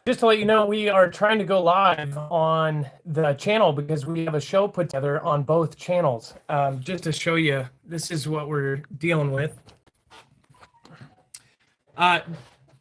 Just to let you know, we are trying to go live on the channel because we have a show put together on both channels. Just to show you, this is what we're dealing with.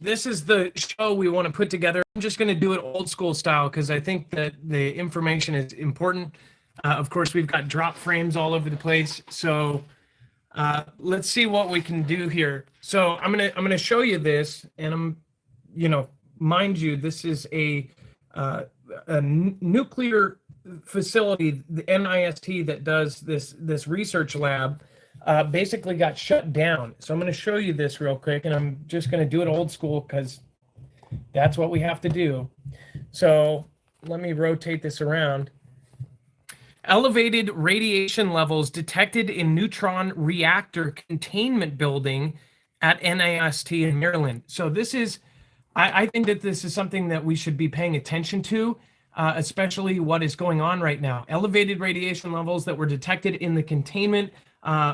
This is the show we want to put together. I'm just going to do it old school style because I think that the information is important. Of course, we've got drop frames all over the place. So let's see what we can do here. So I'm gonna show you this, and mind you, this is a nuclear facility, the NIST, that does this research lab. Basically got shut down. So I'm going to show you this real quick, and I'm just going to do it old school because that's what we have to do. So let me rotate this around. Elevated radiation levels detected in neutron reactor containment building at NIST in Maryland. So this is, I think that this is something that we should be paying attention to, especially what is going on right now. Elevated radiation levels that were detected in the containment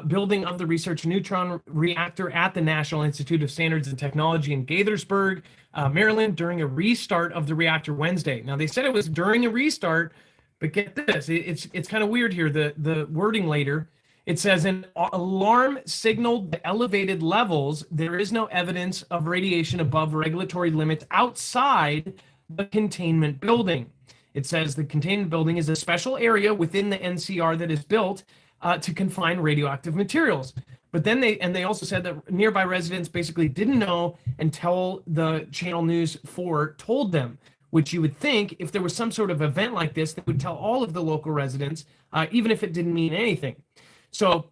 building of the research neutron reactor at the National Institute of Standards and Technology in Gaithersburg, Maryland, during a restart of the reactor Wednesday. Now, they said it was during a restart, but get this, it's kind of weird here, the wording later. It says an alarm signaled the elevated levels. There is no evidence of radiation above regulatory limits outside the containment building. It says the containment building is a special area within the NCR that is built to confine radioactive materials. But then they also said that nearby residents basically didn't know until the Channel News 4 told them, which you would think if there was some sort of event like this, that would tell all of the local residents, even if it didn't mean anything. So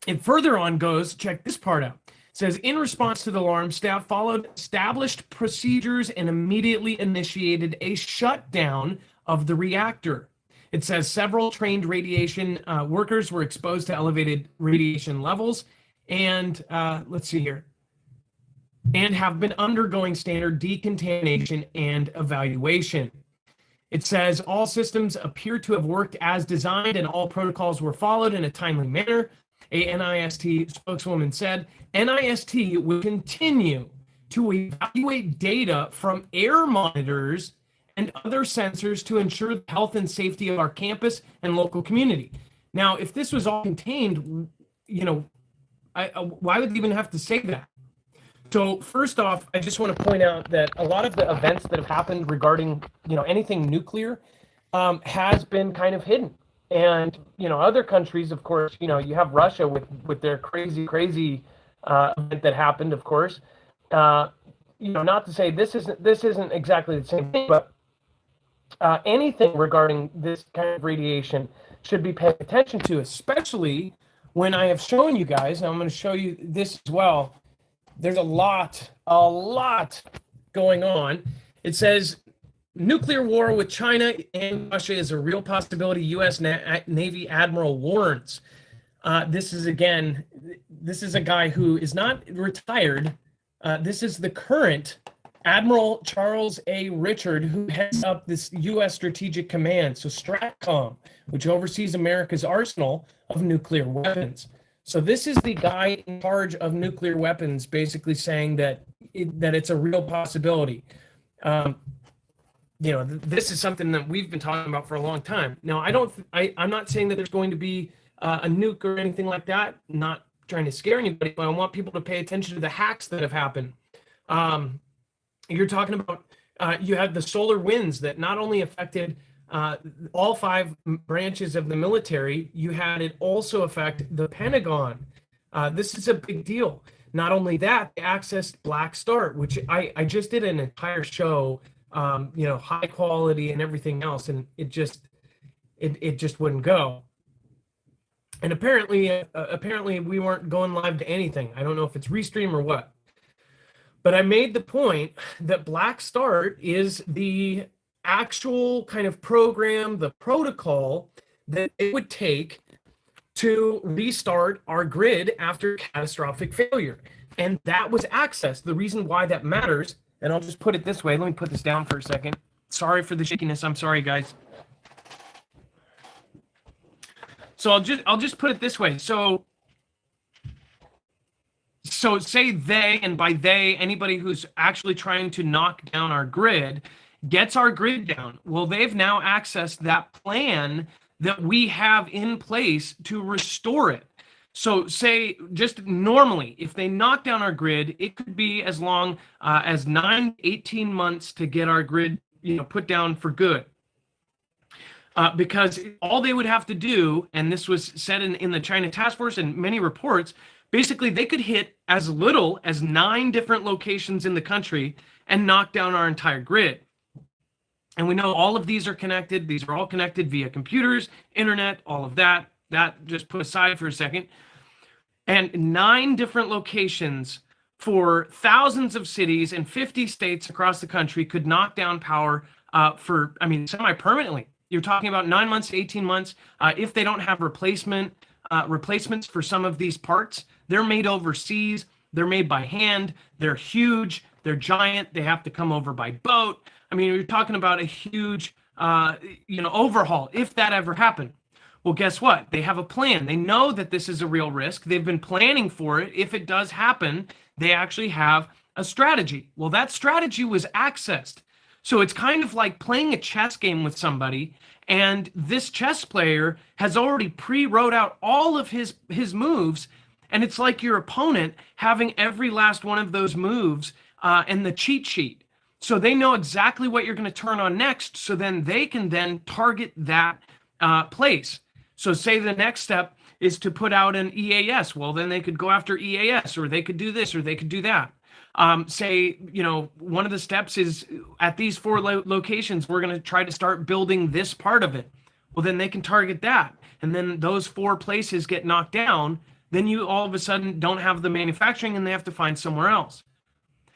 it further on goes, check this part out. It says, in response to the alarm, staff followed established procedures and immediately initiated a shutdown of the reactor. It says several trained radiation workers were exposed to elevated radiation levels and let's see here, and have been undergoing standard decontamination and evaluation. It says all systems appear to have worked as designed and all protocols were followed in a timely manner. A NIST spokeswoman said, NIST will continue to evaluate data from air monitors and other sensors to ensure the health and safety of our campus and local community. Now, if this was all contained, why would they even have to say that? So first off, I just want to point out that a lot of the events that have happened regarding, anything nuclear has been kind of hidden. And, other countries, of course, you have Russia with their crazy event that happened, of course. Not to say this isn't exactly the same thing, but anything regarding this kind of radiation should be paid attention to, especially when I have shown you guys, and I'm going to show you this as well. There's a lot going on. It says nuclear war with China and Russia is a real possibility, U.S. Navy Admiral warns. This is a guy who is not retired. This is the current Admiral Charles A. Richard, who heads up this U.S. Strategic Command, so STRATCOM, which oversees America's arsenal of nuclear weapons. So this is the guy in charge of nuclear weapons, basically saying that it's a real possibility. This is something that we've been talking about for a long time. Now, I'm not saying that there's going to be a nuke or anything like that. I'm not trying to scare anybody, but I want people to pay attention to the hacks that have happened. You're talking about you had the solar winds that not only affected all 5 branches of the military, you had it also affect the Pentagon. This is a big deal. Not only that, they accessed Black Start, which I just did an entire show, high quality and everything else, and it just wouldn't go. And apparently we weren't going live to anything. I don't know if it's Restream or what. But I made the point that Black Start is the actual kind of program, the protocol that it would take to restart our grid after catastrophic failure. And that was accessed. The reason why that matters, and I'll just put it this way. Let me put this down for a second. Sorry for the shakiness. I'm sorry, guys. So I'll just put it this way. So So say they, and by they, anybody who's actually trying to knock down our grid, gets our grid down. Well, they've now accessed that plan that we have in place to restore it. So say just normally, if they knock down our grid, it could be as long as 9, 18 months to get our grid, put down for good. Because all they would have to do, and this was said in the China Task Force and many reports, basically they could hit as little as 9 different locations in the country and knock down our entire grid. And we know all of these are connected. These are all connected via computers, internet, all of that. That just put aside for a second. And 9 different locations for thousands of cities and 50 states across the country could knock down power semi-permanently. You're talking about 9 months to 18 months. If they don't have replacements for some of these parts, they're made overseas. They're made by hand. They're huge. They're giant. They have to come over by boat. I mean, you're talking about a huge, overhaul if that ever happened. Well, guess what? They have a plan. They know that this is a real risk. They've been planning for it. If it does happen, they actually have a strategy. Well, that strategy was accessed. So it's kind of like playing a chess game with somebody, and this chess player has already pre-wrote out all of his moves, and it's like your opponent having every last one of those moves and the cheat sheet. So they know exactly what you're going to turn on next, so then they can then target that place. So say the next step is to put out an EAS. Well, then they could go after EAS, or they could do this, or they could do that. Say, one of the steps is at these 4 locations, we're going to try to start building this part of it. Well, then they can target that. And then those 4 places get knocked down. Then you all of a sudden don't have the manufacturing and they have to find somewhere else.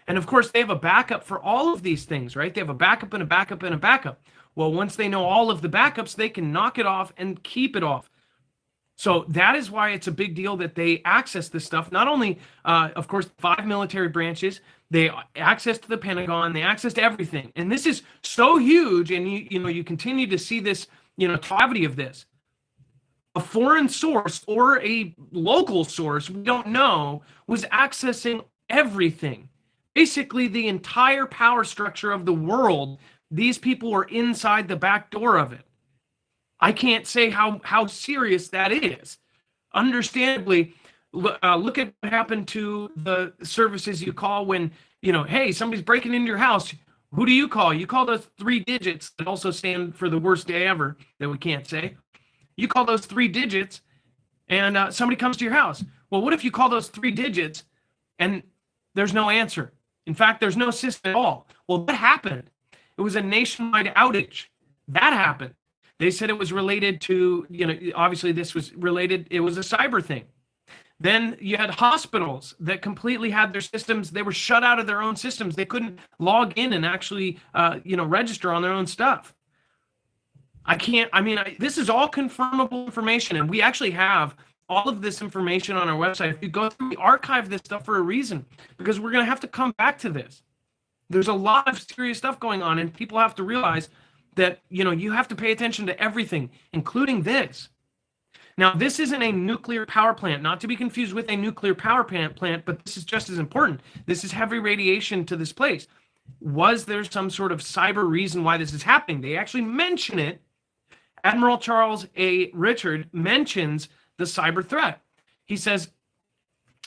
And of course, they have a backup for all of these things, right? They have a backup and a backup and a backup. Well, once they know all of the backups, they can knock it off and keep it off. So that is why it's a big deal that they access this stuff. Not only, of course, 5 military branches, they access to the Pentagon, they access to everything. And this is so huge, and you continue to see this, gravity of this. A foreign source or a local source, we don't know, was accessing everything. Basically, the entire power structure of the world, these people were inside the back door of it. I can't say how serious that is. Understandably, look at what happened to the services you call when, hey, somebody's breaking into your house. Who do you call? You call those 3 digits that also stand for the worst day ever that we can't say. You call those 3 digits and somebody comes to your house. Well, what if you call those 3 digits and there's no answer? In fact, there's no system at all. Well, that happened. It was a nationwide outage. That happened. They said it was related to, obviously this was related, it was a cyber thing. Then you had hospitals that completely had their systems, they were shut out of their own systems. They couldn't log in and actually, register on their own stuff. This is all confirmable information, and we actually have all of this information on our website. If you go through, we archive this stuff for a reason, because we're going to have to come back to this. There's a lot of serious stuff going on, and people have to realize that, you have to pay attention to everything, including this. Now, this isn't a nuclear power plant, not to be confused with a nuclear power plant, but this is just as important. This is heavy radiation to this place. Was there some sort of cyber reason why this is happening? They actually mention it. Admiral Charles A. Richard mentions the cyber threat. He says,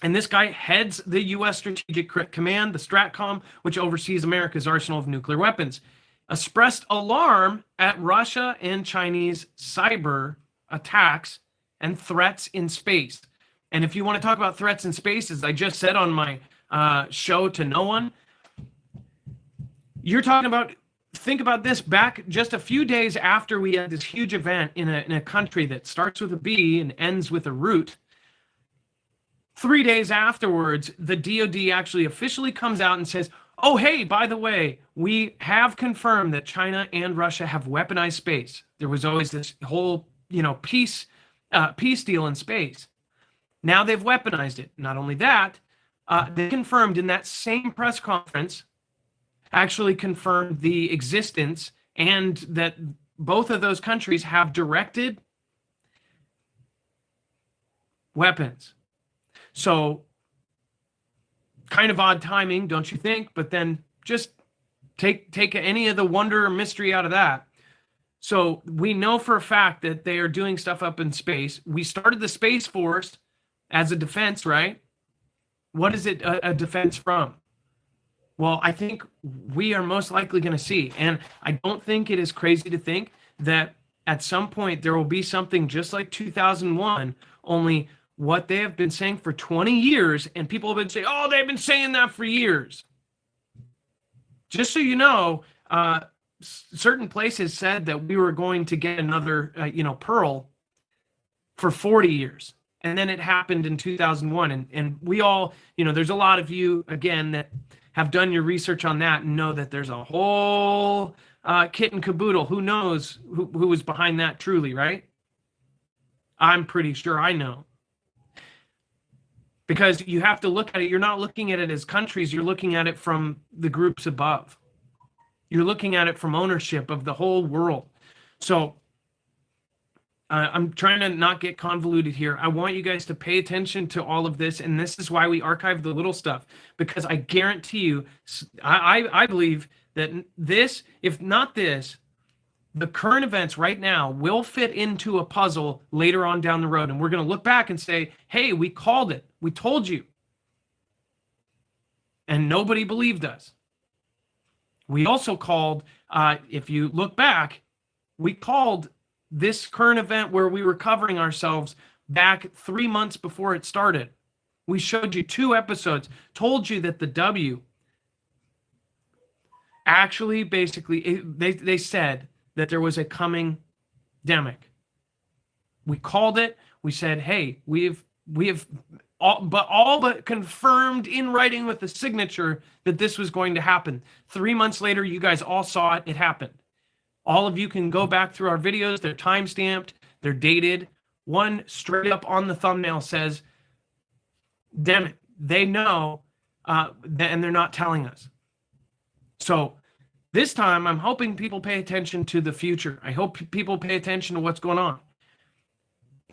and this guy heads the U.S. Strategic Command, the STRATCOM, which oversees America's arsenal of nuclear weapons, expressed alarm at Russia and Chinese cyber attacks and threats in space. And if you want to talk about threats in space, as I just said on my show to no one, you're talking about, think about this, back just a few days after we had this huge event in a country that starts with a B and ends with a root. 3 days afterwards, the DoD actually officially comes out and says, oh, hey, by the way, we have confirmed that China and Russia have weaponized space. There was always this whole, peace deal in space. Now they've weaponized it. Not only that, they confirmed in that same press conference, actually confirmed the existence and that both of those countries have directed weapons. So Kind of odd timing, don't you think? But then just take any of the wonder or mystery out of that. So we know for a fact that they are doing stuff up in space. We started the Space Force as a defense, right? What is it a defense from? Well, I think we are most likely going to see. And I don't think it is crazy to think that at some point there will be something just like 2001, only what they have been saying for 20 years, and people have been saying, oh, they've been saying that for years. Just so you know, certain places said that we were going to get another, Pearl for 40 years. And then it happened in 2001. And we all, there's a lot of you, again, that have done your research on that and know that there's a whole kit and caboodle. Who knows who was behind that truly, right? I'm pretty sure I know. Because you have to look at it. You're not looking at it as countries. You're looking at it from the groups above. You're looking at it from ownership of the whole world. So I'm trying to not get convoluted here. I want you guys to pay attention to all of this. And this is why we archive the little stuff. Because I guarantee you, I believe that this, if not this, the current events right now will fit into a puzzle later on down the road. And we're going to look back and say, hey, we called it. We told you. And nobody believed us. We also called, if you look back, we called this current event where we were covering ourselves back 3 months before it started. We showed you 2 episodes, told you that the W actually basically, they said that there was a coming demic. We called it. We said, hey, we have all but confirmed in writing with the signature that this was going to happen. 3 months later, you guys all saw it. It happened. All of you can go back through our videos. They're time-stamped. They're dated. One straight up on the thumbnail says, damn it, they know, and they're not telling us. So this time, I'm hoping people pay attention to the future. I hope people pay attention to what's going on.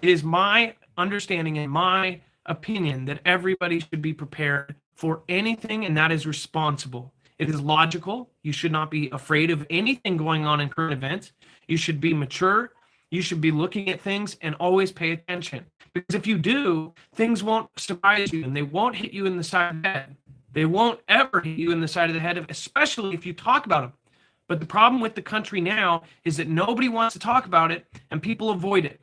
It is my understanding and my opinion that everybody should be prepared for anything, and that is responsible. It is logical. You should not be afraid of anything going on in current events. You should be mature. You should be looking at things and always pay attention. Because if you do, things won't surprise you and they won't hit you in the side of the head. They won't ever hit you in the side of the head, especially if you talk about them. But the problem with the country now is that nobody wants to talk about it and people avoid it.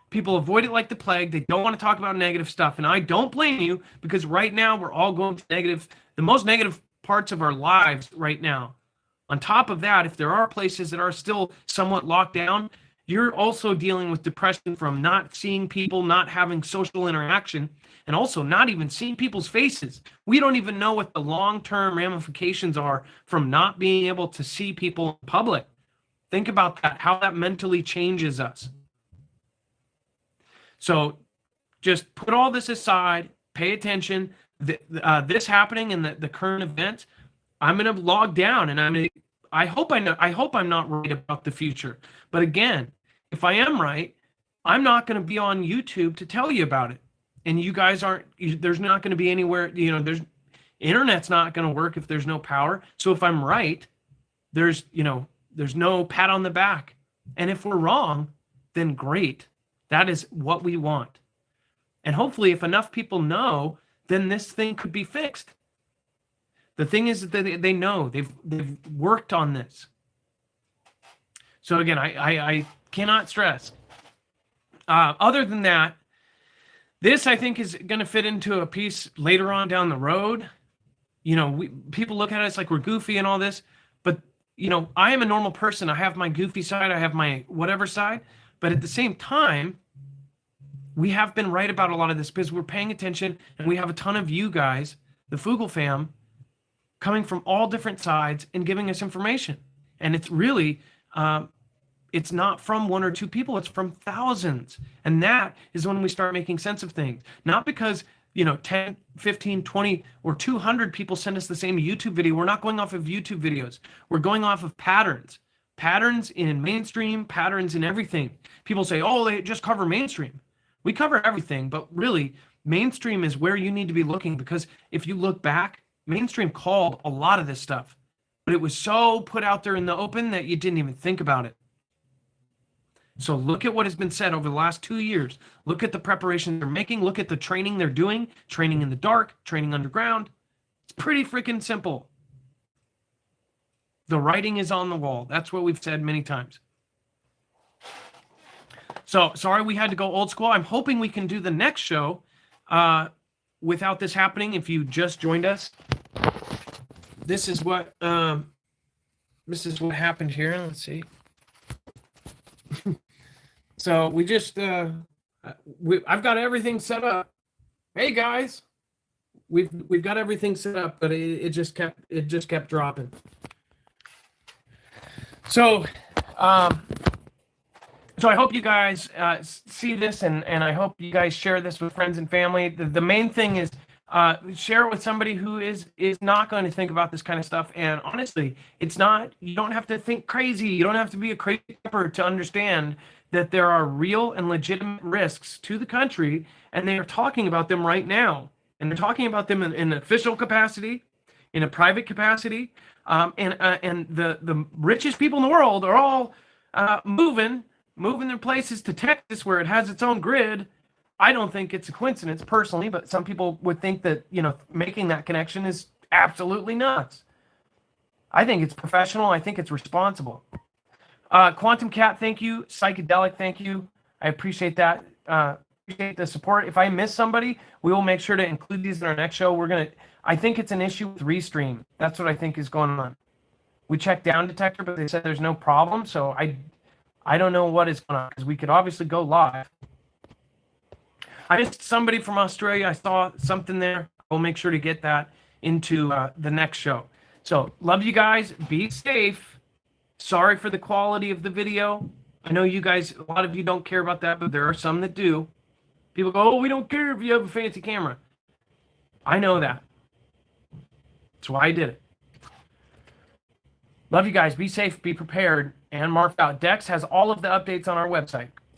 People avoid it like the plague. They don't want to talk about negative stuff. And I don't blame you, because right now we're all going to the most negative parts of our lives right now. On top of that, if there are places that are still somewhat locked down, you're also dealing with depression from not seeing people, not having social interaction, and also not even seeing people's faces. We don't even know what the long-term ramifications are from not being able to see people in public. Think about that, how that mentally changes us. So just put all this aside, pay attention. This happening in the current event, I'm going to log down, and I hope I'm not right about the future. But again, if I am right, I'm not going to be on YouTube to tell you about it. And you guys there's not going to be anywhere, internet's not going to work if there's no power. So if I'm right, there's no pat on the back. And if we're wrong, then great. That is what we want. And hopefully if enough people know, then this thing could be fixed. The thing is that they know, they've worked on this. So again, I cannot stress. Other than that, this I think is going to fit into a piece later on down the road. People look at us like we're goofy and all this, but I am a normal person. I have my goofy side, I have my whatever side, but at the same time, we have been right about a lot of this because we're paying attention, and we have a ton of you guys, the Foogle fam, coming from all different sides and giving us information. And it's really, it's not from 1 or 2 people, it's from thousands. And that is when we start making sense of things. Not because, 10, 15, 20, or 200 people send us the same YouTube video. We're not going off of YouTube videos. We're going off of patterns. Patterns in mainstream, patterns in everything. People say, oh, they just cover mainstream. We cover everything, but really, mainstream is where you need to be looking, because if you look back, Mainstream called a lot of this stuff, but it was so put out there in the open that you didn't even think about it. So look at what has been said over the last 2 years. Look at the preparation they're making. Look at the training they're doing, training in the dark, training underground. It's pretty freaking simple. The writing is on the wall. That's what we've said many times. So sorry we had to go old school. I'm hoping we can do the next show without this happening. If you just joined us, this is what happened here. Let's see. So we just I've got everything set up. Hey guys, we've got everything set up, but it just kept dropping. So so I hope you guys see this, and I hope you guys share this with friends and family. The main thing is share it with somebody who is not going to think about this kind of stuff. And honestly, it's not, you don't have to think crazy. You don't have to be a crazy pepper to understand that there are real and legitimate risks to the country, and they are talking about them right now. And they're talking about them in an official capacity, in a private capacity, and the richest people in the world are all moving their places to Texas, where it has its own grid. I don't think it's a coincidence personally, but some people would think that, making that connection is absolutely nuts. I think it's professional. I think it's responsible. Quantum Cat, thank you. Psychedelic, thank you. I appreciate that. Appreciate the support. If I miss somebody, we will make sure to include these in our next show. I think it's an issue with Restream. That's what I think is going on. We checked Down Detector, but they said there's no problem. So I don't know what is going on, because we could obviously go live. I missed somebody from Australia. I saw something there. We'll make sure to get that into the next show. So love you guys. Be safe. Sorry for the quality of the video. I know you guys, a lot of you don't care about that, but there are some that do. People go, oh, we don't care if you have a fancy camera. I know that. That's why I did it. Love you guys. Be safe. Be prepared. And Marf out. Dex has all of the updates on our website.